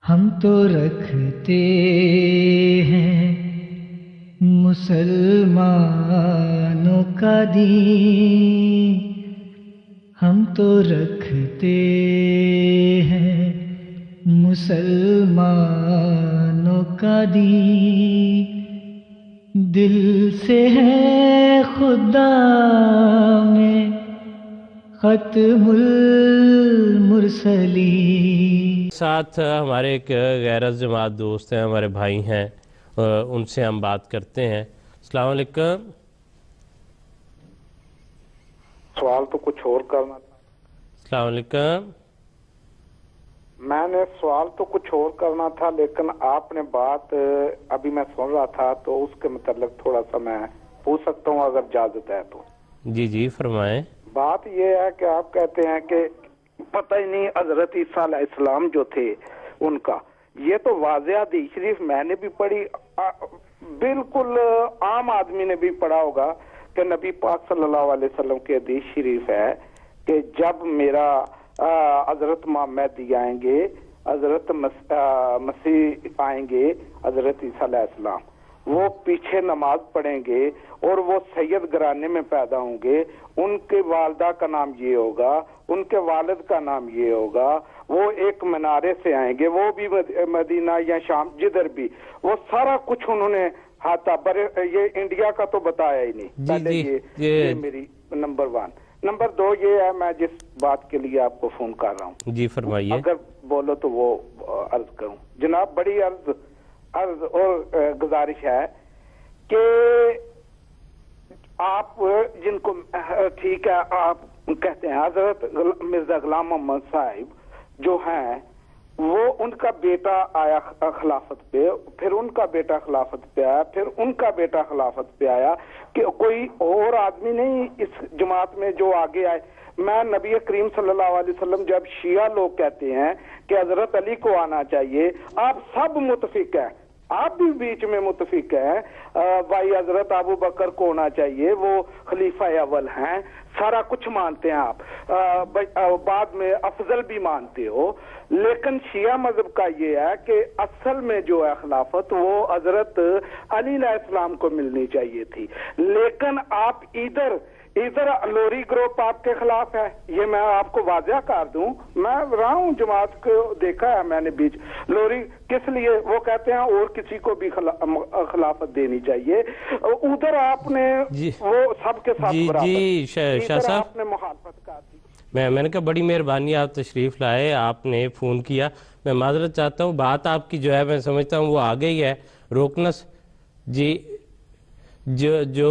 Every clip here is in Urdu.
ہم تو رکھتے ہیں مسلمانوں کا دین، ہم تو رکھتے ہیں مسلمانوں کا دین، دل سے ہے خدا میں ختم المرسلین۔ ساتھ ہمارے ایک غیرت جماعت دوست ہیں، ہمارے بھائی ہیں، ان سے ہم بات کرتے ہیں۔ السلام علیکم۔ سوال تو کچھ اور کرنا تھا۔ السلام علیکم۔ میں نے سوال تو کچھ اور کرنا تھا، لیکن آپ نے بات ابھی میں سن رہا تھا تو اس کے متعلق تھوڑا سا میں پوچھ سکتا ہوں اگر اجازت ہے تو؟ جی جی فرمائیں۔ بات یہ ہے کہ آپ کہتے ہیں کہ پتہ ہی نہیں حضرت عیسیٰ علیہ السلام جو تھے ان کا، یہ تو واضح حدیث شریف میں نے بھی پڑھی، بالکل عام آدمی نے بھی پڑھا ہوگا کہ نبی پاک صلی اللہ علیہ وسلم کی حدیث شریف ہے کہ جب میرا حضرت مہدی آئیں گے، حضرت مسیح آئیں گے، حضرت عیسیٰ علیہ السلام، وہ پیچھے نماز پڑھیں گے اور وہ سید گھرانے میں پیدا ہوں گے، ان کے والدہ کا نام یہ ہوگا، ان کے والد کا نام یہ ہوگا، وہ ایک منارے سے آئیں گے، وہ بھی مدینہ یا شام جدھر بھی، وہ سارا کچھ انہوں نے ہاتھا یہ انڈیا کا تو بتایا ہی نہیں۔ پہلے یہ میری نمبر 1۔ نمبر 2 یہ ہے، میں جس بات کے لیے آپ کو فون کر رہا ہوں، جی فرمائیے۔ اگر بولو تو وہ عرض کروں جناب، بڑی عرض اور گزارش ہے کہ آپ جن کو ٹھیک ہے آپ کہتے ہیں حضرت مرزا غلام محمد صاحب جو ہیں، وہ ان کا بیٹا آیا خلافت پہ، پھر ان کا بیٹا خلافت پہ آیا، پھر ان کا بیٹا خلافت پہ آیا، کہ کوئی اور آدمی نہیں اس جماعت میں جو آگے آئے۔ میں نبی کریم صلی اللہ علیہ وسلم جب شیعہ لوگ کہتے ہیں کہ حضرت علی کو آنا چاہیے، آپ سب متفق ہیں، آپ بھی بیچ میں متفق ہیں، بھائی حضرت ابو بکر کو ہونا چاہیے، وہ خلیفہ اول ہیں، سارا کچھ مانتے ہیں آپ، بعد میں افضل بھی مانتے ہو، لیکن شیعہ مذہب کا یہ ہے کہ اصل میں جو ہے خلافت وہ حضرت علی علیہ السلام کو ملنی چاہیے تھی، لیکن آپ ادھر لوری گروپ آپ کے خلاف ہے، یہ میں آپ کو واضح کر دوں، میں رہا ہوں جماعت کو دیکھا ہے میں نے بیچ لوری، کس لیے وہ کہتے ہیں اور کسی کو بھی خلافت دینی چاہیے، ادھر آپ نے وہ سب کے ساتھ برابر، جی شاہ صاحب آپ نے مخالفت کر دی۔ میں نے کہا بڑی مہربانی آپ تشریف لائے، آپ نے فون کیا، میں معذرت چاہتا ہوں، بات آپ کی جو ہے میں سمجھتا ہوں وہ آ گئی ہے روکنا، جی جو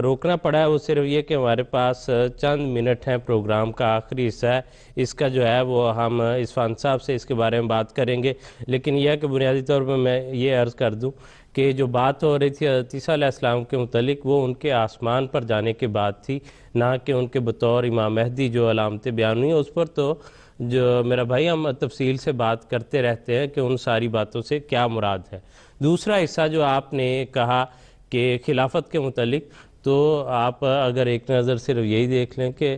روکنا پڑا ہے وہ صرف یہ کہ ہمارے پاس چند منٹ ہیں، پروگرام کا آخری حصہ ہے، اس کا جو ہے وہ ہم عثمان صاحب سے اس کے بارے میں بات کریں گے، لیکن یہ ہے کہ بنیادی طور پر میں یہ عرض کر دوں کہ جو بات ہو رہی تھی حضرت عیسیٰ علیہ السلام کے متعلق، وہ ان کے آسمان پر جانے کے بعد تھی، نہ کہ ان کے بطور امام مہدی جو علامتیں بیان ہوئی، اس پر تو جو میرا بھائی ہم تفصیل سے بات کرتے رہتے ہیں کہ ان ساری باتوں سے کیا مراد ہے۔ دوسرا حصہ جو آپ نے کہا کہ خلافت کے متعلق، تو آپ اگر ایک نظر صرف یہی دیکھ لیں کہ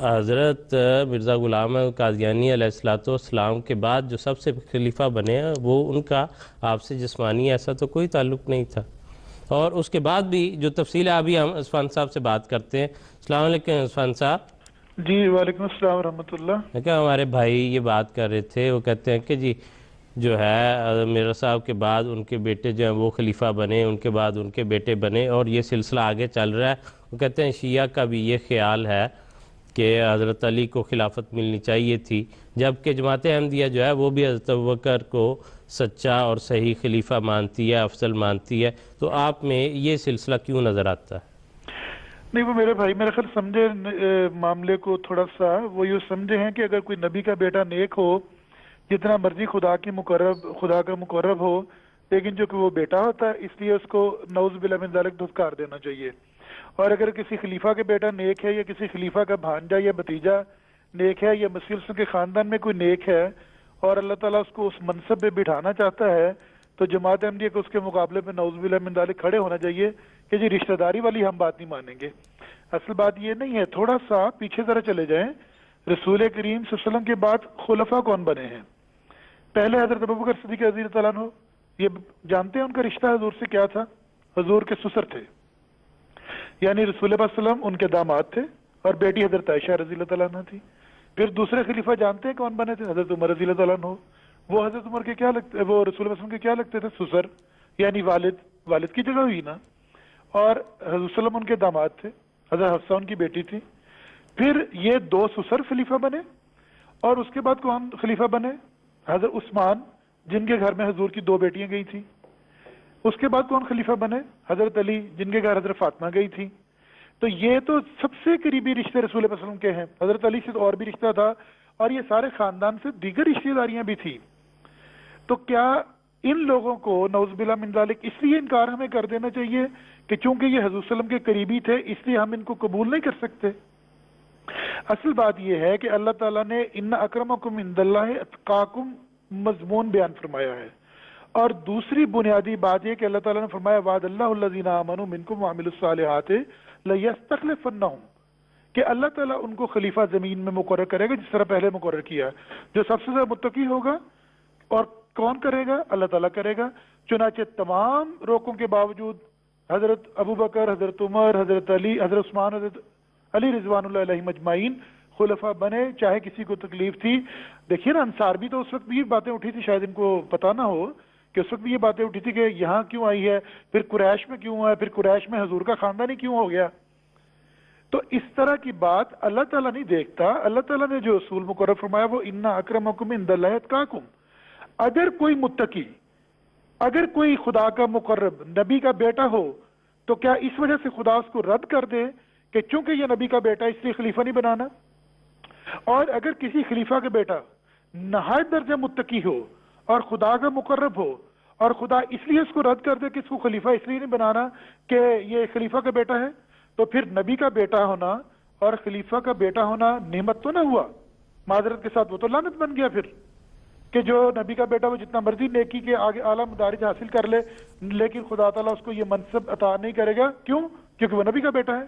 حضرت مرزا غلام قادیانی علیہ السلام کے بعد جو سب سے خلیفہ بنے ہیں وہ ان کا آپ سے جسمانی ایسا تو کوئی تعلق نہیں تھا، اور اس کے بعد بھی جو تفصیل ہے ابھی ہم عثمان صاحب سے بات کرتے ہیں۔ السلام علیکم عثمان صاحب۔ جی وعلیکم السلام ورحمۃ اللہ۔ کیا ہمارے بھائی یہ بات کر رہے تھے، وہ کہتے ہیں کہ جی جو ہے مرزا صاحب کے بعد ان کے بیٹے جو ہیں وہ خلیفہ بنے، ان کے بعد ان کے بیٹے بنے، اور یہ سلسلہ آگے چل رہا ہے۔ وہ کہتے ہیں شیعہ کا بھی یہ خیال ہے کہ حضرت علی کو خلافت ملنی چاہیے تھی، جبکہ جماعت احمدیہ جو ہے وہ بھی حضرت ابوبکر کو سچا اور صحیح خلیفہ مانتی ہے، افضل مانتی ہے، تو آپ میں یہ سلسلہ کیوں نظر آتا ہے؟ نہیں، وہ میرے بھائی میرے خیال سمجھے معاملے کو تھوڑا سا، وہ یوں سمجھے ہیں کہ اگر کوئی نبی کا بیٹا نیک ہو، جتنا مرضی خدا کا مقرب ہو، لیکن جو کہ وہ بیٹا ہوتا ہے اس لیے اس کو نعوذ باللہ من ذالک دھتکار دینا چاہیے، اور اگر کسی خلیفہ کے بیٹا نیک ہے یا کسی خلیفہ کا بھانجا یا بھتیجا نیک ہے یا مسیح کے خاندان میں کوئی نیک ہے اور اللہ تعالیٰ اس کو اس منصب پہ بٹھانا چاہتا ہے، تو جماعت احمدیہ کو اس کے مقابلے میں نعوذ باللہ من ذالک کھڑے ہونا چاہیے کہ جی رشتہ داری والی ہم بات نہیں مانیں گے۔ اصل بات یہ نہیں ہے، تھوڑا سا پیچھے ذرا چلے جائیں، رسول کریم صلی اللہ علیہ وسلم کے بعد خلفاء کون بنے ہیں؟ پہلے حضرت ابوبکر صدیق رضی اللہ تعالیٰ عنہ، یہ جانتے ہیں ان کا رشتہ حضور سے کیا تھا؟ حضور کے سسر تھے، یعنی رسول پاک صلی اللہ علیہ وسلم ان کے داماد تھے، اور بیٹی حضرت عائشہ رضی اللہ تعالیٰ عنہ تھی۔ پھر دوسرے خلیفہ جانتے ہیں کون بنے تھے؟ حضرت عمر رضی اللہ تعالیٰ عنہ۔ وہ حضرت عمر کے کیا لگتے، وہ رسول اللہ صلی اللہ علیہ وسلم کے کیا لگتے تھے؟ سسر، یعنی والد کی جگہ ہوئی نا۔ اور حضرت صلی اللہ علیہ وسلم ان کے داماد تھے، حضرت حفصہ ان کی بیٹی تھی۔ پھر یہ دو سسر خلیفہ بنے، اور اس کے بعد کون خلیفہ بنے؟ حضرت عثمان، جن کے گھر میں حضور کی دو بیٹیاں گئی تھی۔ اس کے بعد کون خلیفہ بنے؟ حضرت علی، جن کے گھر حضرت فاطمہ گئی تھی۔ تو یہ تو سب سے قریبی رشتے رسول اللہ صلی اللہ علیہ وسلم کے ہیں۔ حضرت علی سے تو اور بھی رشتہ تھا، اور یہ سارے خاندان سے دیگر رشتہ داریاں بھی تھی۔ تو کیا ان لوگوں کو نعوذ باللہ من ذالک اس لیے انکار ہمیں کر دینا چاہیے کہ چونکہ یہ حضور صلی اللہ علیہ وسلم کے قریبی تھے اس لیے ہم ان کو قبول نہیں کر سکتے؟ اصل بات یہ ہے کہ اللہ تعالیٰ نے ان اکرمکم عند اللہ اتقاکم مضمون بیان فرمایا ہے، اور دوسری بنیادی بات یہ کہ اللہ تعالیٰ نے فرمایا وعد اللہ الذین آمنوا منکم وعملوا الصالحات لیستخلفنہم، کہ اللہ تعالیٰ ان کو خلیفہ زمین میں مقرر کرے گا جس طرح پہلے مقرر کیا، جو سب سے زیادہ متقی ہوگا۔ اور کون کرے گا؟ اللہ تعالیٰ کرے گا۔ چنانچہ تمام روکوں کے باوجود حضرت ابوبکر، حضرت عمر، حضرت علی، حضرت عثمان، حضرت علی رضوان اللہ علیہم اجمعین خلفاء بنے، چاہے کسی کو تکلیف تھی۔ دیکھیے نا، انصار بھی تو اس وقت بھی باتیں اٹھی تھی، شاید ان کو پتہ نہ ہو کہ اس وقت بھی یہ باتیں اٹھی تھی کہ یہاں کیوں آئی ہے، پھر قریش میں کیوں ہے، پھر قریش میں حضور کا خاندان ہی کیوں ہو گیا۔ تو اس طرح کی بات اللہ تعالیٰ نہیں دیکھتا۔ اللہ تعالیٰ نے جو اصول مقرر فرمایا وہ اِنَّ أَكْرَمَكُمْ عِندَ اللَّهِ أَتْقَاكُمْ، اگر کوئی متقی، اگر کوئی خدا کا مقرب نبی کا بیٹا ہو تو کیا اس وجہ سے خدا اس کو رد کر دے کہ چونکہ یہ نبی کا بیٹا اس لیے خلیفہ نہیں بنانا؟ اور اگر کسی خلیفہ کا بیٹا نہایت درجہ متقی ہو اور خدا کا مقرب ہو اور خدا اس لیے اس کو رد کر دے کہ اس کو خلیفہ اس لیے نہیں بنانا کہ یہ خلیفہ کا بیٹا ہے، تو پھر نبی کا بیٹا ہونا اور خلیفہ کا بیٹا ہونا نعمت تو نہ ہوا؟ معذرت کے ساتھ وہ تو لعنت بن گیا پھر، کہ جو نبی کا بیٹا وہ جتنا مرضی نیکی کے آگے اعلیٰ مدارج حاصل کر لے لیکن خدا تعالیٰ اس کو یہ منصب عطا نہیں کرے گا۔ کیوں؟ کیونکہ وہ نبی کا بیٹا ہے۔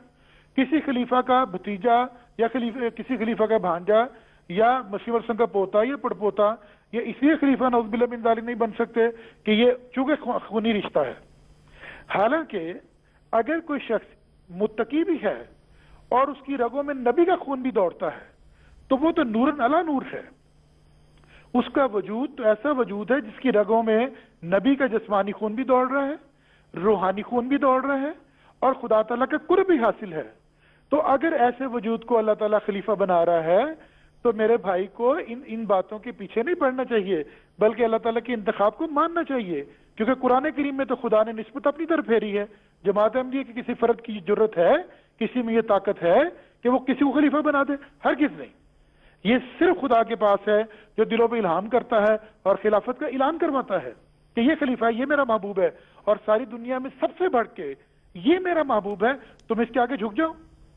کسی خلیفہ کا بھتیجا یا کسی خلیفہ کا بھانجا یا مسیح علیہ السلام کا پوتا یا پڑپوتا یہ اس لیے خلیفہ نعوذ باللہ من ذالک نہیں بن سکتے کہ یہ چونکہ خونی رشتہ ہے۔ حالانکہ اگر کوئی شخص متقی بھی ہے اور اس کی رگوں میں نبی کا خون بھی دوڑتا ہے تو وہ تو نورن علی نور ہے۔ اس کا وجود تو ایسا وجود ہے جس کی رگوں میں نبی کا جسمانی خون بھی دوڑ رہا ہے، روحانی خون بھی دوڑ رہا ہے، اور خدا تعالیٰ کا قرب بھی حاصل ہے۔ تو اگر ایسے وجود کو اللہ تعالیٰ خلیفہ بنا رہا ہے تو میرے بھائی کو ان باتوں کے پیچھے نہیں پڑنا چاہیے بلکہ اللہ تعالیٰ کے انتخاب کو ماننا چاہیے، کیونکہ قرآن کریم میں تو خدا نے نسبت اپنی طرف پھیری ہے۔ جماعت احمدیہ کی کسی فرد کی جرت ہے، کسی میں یہ طاقت ہے کہ وہ کسی کو خلیفہ بنا دے؟ ہرگز نہیں۔ یہ صرف خدا کے پاس ہے جو دلوں پہ الہام کرتا ہے اور خلافت کا اعلان کرواتا ہے کہ یہ خلیفہ ہے، یہ میرا محبوب ہے، اور ساری دنیا میں سب سے بڑھ کے یہ میرا محبوب ہے، تم اس کے آگے جھک جاؤ،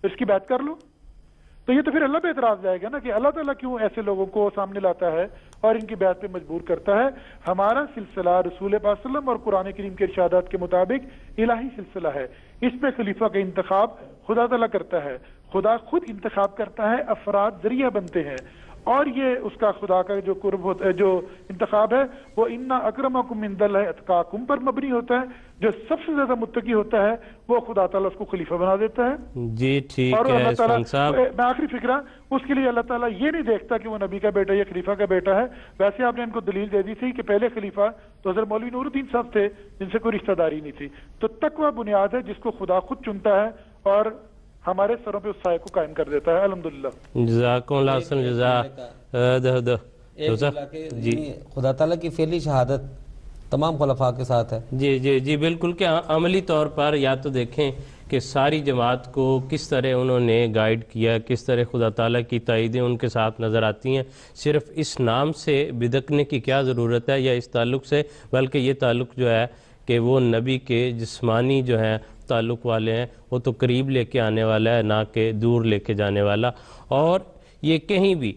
اس کی بیعت کر لو۔ تو یہ تو پھر اللہ پہ اعتراض جائے گا نا کہ اللہ تعالیٰ کیوں ایسے لوگوں کو سامنے لاتا ہے اور ان کی بیعت پہ مجبور کرتا ہے۔ ہمارا سلسلہ رسول پاک صلی اللہ علیہ وسلم اور قرآن کریم کے ارشادات کے مطابق الہی سلسلہ ہے۔ اس پہ خلیفہ کا انتخاب خدا تعالیٰ کرتا ہے، خدا خود انتخاب کرتا ہے، افراد ذریعہ بنتے ہیں، اور یہ اس کا خدا کا جو قرب ہوتا ہے، جو انتخاب ہے وہ اِنَّ أَكْرَمَكُمْ عِندَ اللَّهِ أَتْقَاكُمْ پر مبنی ہوتا ہے۔ جو سب سے زیادہ متقی ہوتا ہے وہ خدا تعالیٰ اس کو خلیفہ بنا دیتا ہے۔ جی ٹھیک اور ہے اللہ تعالیٰ، عثمان صاحب، میں آخری فکرہ، اس کے لیے اللہ تعالیٰ یہ نہیں دیکھتا کہ وہ نبی کا بیٹا یا خلیفہ کا بیٹا ہے۔ ویسے آپ نے ان کو دلیل دے دی تھی کہ پہلے خلیفہ تو حضرت مولوی نور الدین صاحب تھے جن سے کوئی رشتہ داری نہیں تھی۔ تو تقوی بنیاد ہے جس کو خدا خود چنتا ہے اور ہمارے سروں پہ اس سائے کو قائم کر دیتا ہے۔ الحمدللہ۔ جزاکم اللہ حسن جزا۔ جی، خدا تعالیٰ کی فعلی شہادت تمام خلفاء کے ساتھ ہے۔ جی جی جی بالکل، کہ عملی طور پر یا تو دیکھیں کہ ساری جماعت کو کس طرح انہوں نے گائیڈ کیا، کس طرح خدا تعالیٰ کی تائیدیں ان کے ساتھ نظر آتی ہیں۔ صرف اس نام سے بدکنے کی کیا ضرورت ہے یا اس تعلق سے، بلکہ یہ تعلق جو ہے کہ وہ نبی کے جسمانی جو ہیں تعلق والے ہیں، وہ تو قریب لے کے آنے والا ہے نہ کہ دور لے کے جانے والا۔ اور یہ کہیں بھی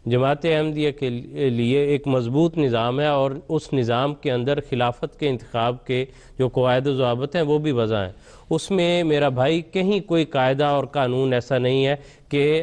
جماعت احمدیہ کے لیے ایک مضبوط نظام ہے، اور اس نظام کے اندر خلافت کے انتخاب کے جو قواعد و ضوابط ہیں وہ بھی وضع ہیں۔ اس میں میرا بھائی کہیں کوئی قاعدہ اور قانون ایسا نہیں ہے کہ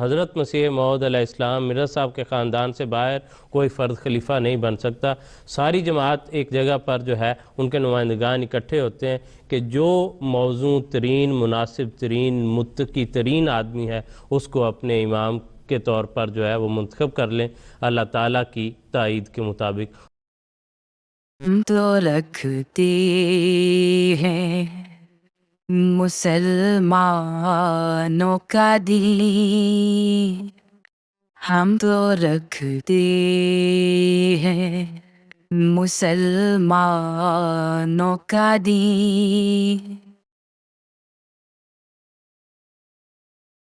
حضرت مسیح موعود علیہ السلام مرزا صاحب کے خاندان سے باہر کوئی فرد خلیفہ نہیں بن سکتا. ساری جماعت ایک جگہ پر جو ہے ان کے نمائندگان اکٹھے ہوتے ہیں کہ جو موزوں ترین مناسب ترین متقی ترین آدمی ہے اس کو اپنے امام کے طور پر جو ہے وہ منتخب کر لیں اللہ تعالیٰ کی تائید کے مطابق. ہم تو رکھتے ہیں مسلمانوں کا دل، ہم تو رکھتے ہیں مسلمانوں کا دل،